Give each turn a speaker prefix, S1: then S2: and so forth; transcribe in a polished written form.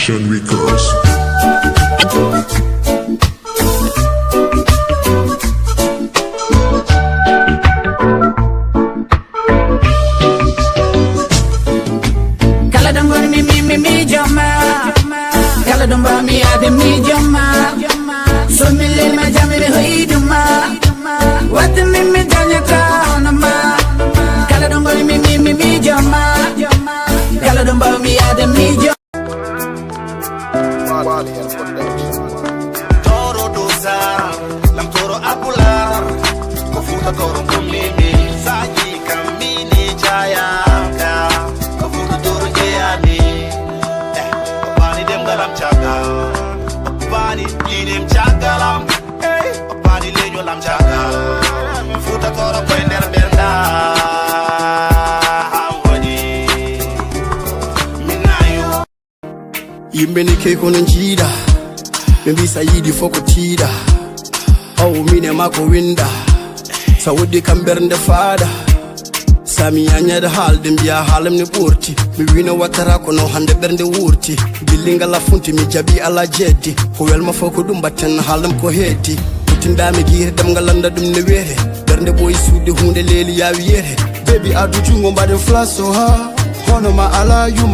S1: Action Records.
S2: Kala don't go me jama. Kala don't buy me at the me jama. So me let my jammy hoy duma. What the me danya ka ma. Kala don't go me jama. Kala don't buy me at the me jama.
S3: Toro dosa, lam toro apular, kofuta toro mumimi, saji kamini jaya, kofuta toro jayani, opani dem galam chaga, opani lidem chaga lam, opani lejo lam chaga, futa toro kwender berda, hamwadi, minayo.
S4: Yimbeni ke kono njida Mbisa yidi foko tida Awu mine mako winda Sawudi kambernde fada Sami anyada halde mbiya halem ni burti Mi wina watara kono hande bernde wurti Bilinga la funti mi jabi ala jeti Ko welma foko dumba ten halem ko heti Utindami gire dem galanda dum ne were Bernde boy sude hunde leli ya wiyere Baby adu jungo mbade flaso ha Hono ma ala yuma